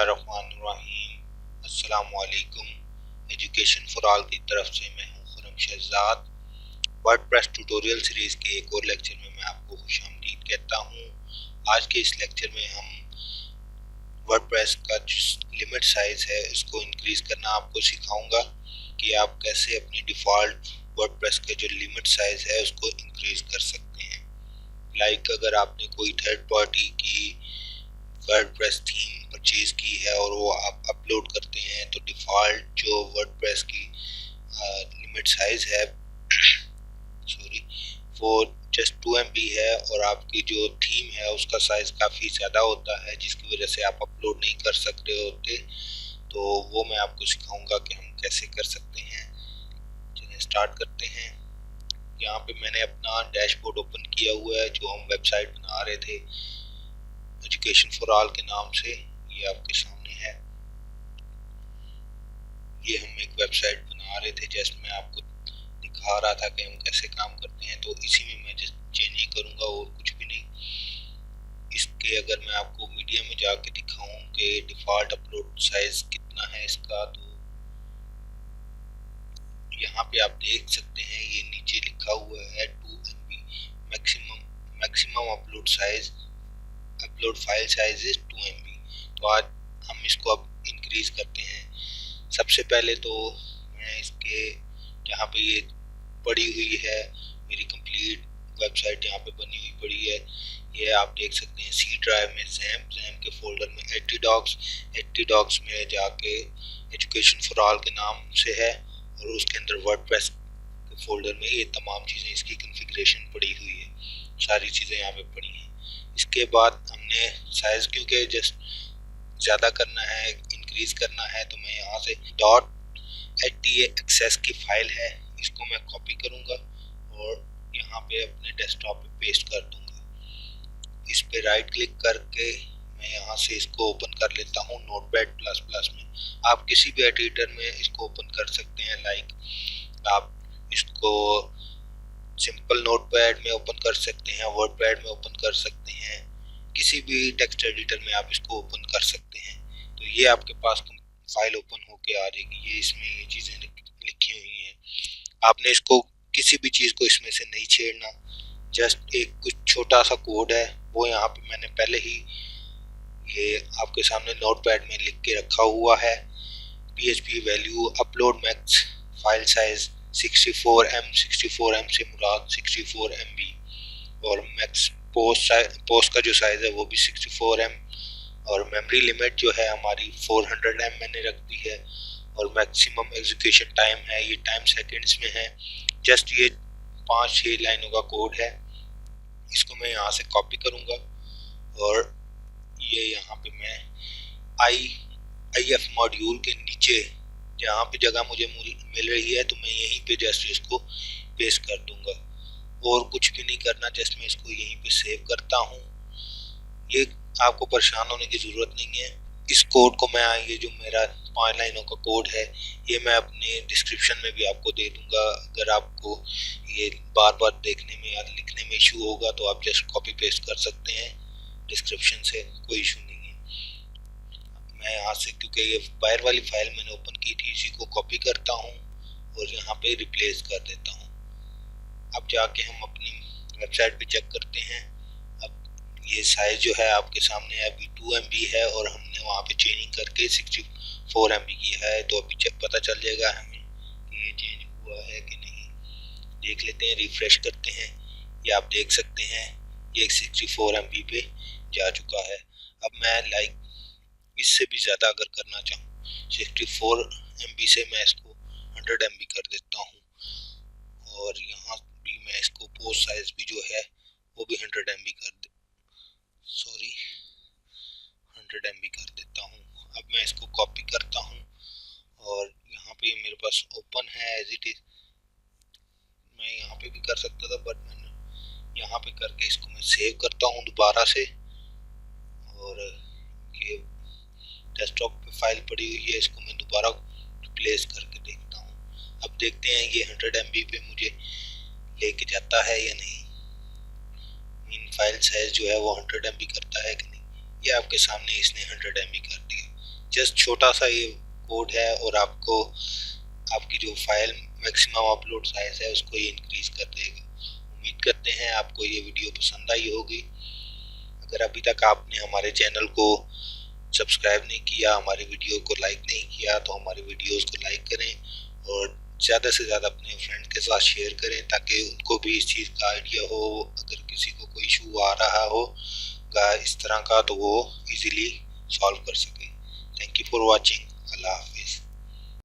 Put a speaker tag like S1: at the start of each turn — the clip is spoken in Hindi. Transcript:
S1: बिस्मिल्लाहिर्रहमानिर्रहीम। अस्सलामुअलैकुम। एजुकेशन फॉर ऑल की तरफ से मैं हूँ Khurram Shahzad. WordPress tutorial series के एक और लेक्चर में मैं आपको खुशामदीद कहता हूँ। आज के इस लेक्चर में हम वर्डप्रेस का जो लिमिट साइज है उसको इंक्रीज करना आपको सिखाऊंगा कि आप कैसे अपनी डिफ़ॉल्ट वर्डप्रेस का जो लिमिट साइज है उसको इंक्रीज कर सकते हैं। अगर आपने कोई थर्ड पार्टी की वर्डप्रेस थीम परचेज की है और वो आप अपलोड करते हैं तो डिफ़ॉल्ट जो वर्डप्रेस की लिमिट साइज है वो जस्ट 2 MB है और आपकी जो थीम है उसका साइज काफ़ी ज़्यादा होता है, जिसकी वजह से आप अपलोड नहीं कर सकते होते। तो वो मैं आपको सिखाऊंगा कि हम कैसे कर सकते हैं। चलिए स्टार्ट करते हैं। यहाँ पे मैंने अपना डैशबोर्ड ओपन किया हुआ है जो हम वेबसाइट बना रहे थे एजुकेशन फॉर ऑल के नाम से। ये आपके सामने है। ये हम एक वेबसाइट बना रहे थे, जस्ट मैं आपको दिखा रहा था कि हम कैसे काम करते हैं, तो इसी में मैं जस्ट चेंज ही करूँगा और कुछ भी नहीं। इसके अगर मैं आपको मीडिया में जाके दिखाऊं कि डिफ़ॉल्ट अपलोड साइज कितना है इसका, तो यहाँ पे आप देख सकते हैं ये नीचे लिखा हुआ है 2 MB maximum upload size, upload file size is 2 MB। तो आज हम इसको अब इंक्रीज करते हैं। सबसे पहले तो मैं इसके जहाँ पे ये पड़ी हुई है मेरी कंप्लीट वेबसाइट यहाँ पे बनी हुई पड़ी है, ये आप देख सकते हैं। सी ड्राइव में जैम के फोल्डर में 80 डॉक्स में जाके एजुकेशन फॉर ऑल के नाम से है और उसके अंदर वर्डप्रेस के फोल्डर में ये तमाम चीज़ें इसकी कॉन्फ़िगरेशन पड़ी हुई है, सारी चीज़ें यहाँ पे पड़ी हैं। इसके बाद हमने साइज क्योंकि जस्ट ज़्यादा करना है, इंक्रीज करना है, तो मैं यहाँ से htaccess की फाइल है इसको मैं कॉपी करूँगा और यहाँ पे अपने डेस्कटॉप पे पेस्ट कर दूँगा। इस पे राइट क्लिक करके मैं यहाँ से इसको ओपन कर लेता हूँ नोटपैड++ में। आप किसी भी एडिटर में इसको ओपन कर सकते हैं। आप इसको सिंपल नोटपैड में ओपन कर सकते हैं, वर्डपैड में ओपन कर सकते हैं, किसी भी टेक्स्ट एडिटर में आप इसको ओपन कर सकते हैं। तो ये आपके पास फाइल ओपन होके आ जाएगी। ये इसमें ये चीज़ें लिखी हुई हैं। आपने इसको किसी भी चीज़ को इसमें से नहीं छेड़ना, जस्ट एक कुछ छोटा सा कोड है वो यहाँ पे मैंने पहले ही ये आपके सामने नोटपैड में लिख के रखा हुआ है। PHP value upload max file size 64M से मुराद 64 MB और मैक्स पोस्ट का जो साइज है वो भी 64M और मेमोरी लिमिट जो है हमारी 400M मैंने रख दी है और मैक्सिमम एग्जीक्यूशन टाइम है ये टाइम सेकंड्स में है। जस्ट ये 5-6 लाइनों का कोड है, इसको मैं यहाँ से कॉपी करूँगा और ये यहाँ पे मैं IF मॉड्यूल के नीचे जहाँ पे जगह मुझे मिल रही है तो मैं यहीं पे जस्ट इसको पेस्ट कर दूंगा और कुछ भी नहीं करना। जस्ट मैं इसको यहीं पे सेव करता हूँ। ये आपको परेशान होने की ज़रूरत नहीं है। इस कोड को मैं ये जो मेरा 5 लाइनों का कोड है ये मैं अपने डिस्क्रिप्शन में भी आपको दे दूंगा। अगर आपको ये बार बार देखने में या लिखने में इशू होगा तो आप जस्ट कॉपी पेस्ट कर सकते हैं डिस्क्रिप्शन से, कोई इशू नहीं है। मैं यहाँ से क्योंकि ये बाहर वाली फाइल मैंने ओपन की थी इसी को कॉपी करता हूँ और यहाँ पे रिप्लेस कर देता हूँ। अब जाके हम अपनी वेबसाइट पे चेक करते हैं। अब ये साइज जो है आपके सामने अभी 2 MB है और हमने वहाँ पे चेंजिंग करके 64 MB किया है, तो अभी पता चल जाएगा हमें कि ये चेंज हुआ है कि नहीं। देख लेते हैं, रिफ्रेश करते हैं। ये आप देख सकते हैं ये 64 MB पे जा चुका है। अब मैं इससे भी ज़्यादा अगर करना चाहूँ 64 MB से मैं इसको 100 MB कर देता हूँ और यहाँ भी मैं इसको पोस्ट साइज भी जो है वो भी 100 MB कर 100 MB कर देता हूँ। अब मैं इसको कॉपी करता हूँ और यहाँ पे मेरे पास ओपन है एज इट इज। मैं यहाँ पे भी कर सकता था बट मैंने यहाँ पे करके इसको मैं सेव करता हूँ दोबारा से और ये डेस्कटॉप पे फाइल पड़ी हुई है, इसको मैं दोबारा रिप्लेस करके देखता हूँ। अब देखते हैं ये 100 MB पे मुझे लेके जाता है या नहीं। फाइल साइज जो है वो 100 MB करता है कि नहीं। ये आपके सामने इसने 100 MB कर दिया। जस्ट छोटा सा ये कोड है और आपको आपकी जो फाइल मैक्सिमम अपलोड साइज है उसको ये इंक्रीज कर देगा। उम्मीद करते हैं आपको ये वीडियो पसंद आई होगी। अगर अभी तक आपने हमारे चैनल को सब्सक्राइब नहीं किया, हमारे वीडियो को लाइक नहीं किया, तो हमारे वीडियोस को लाइक करें और ज़्यादा से ज़्यादा अपने फ्रेंड के साथ शेयर करें ताकि उनको भी इस चीज़ का आइडिया हो। अगर किसी को कोई इशू आ रहा हो इस तरह का तो वो इजीली सॉल्व कर सके। Thank you for watching. Allah.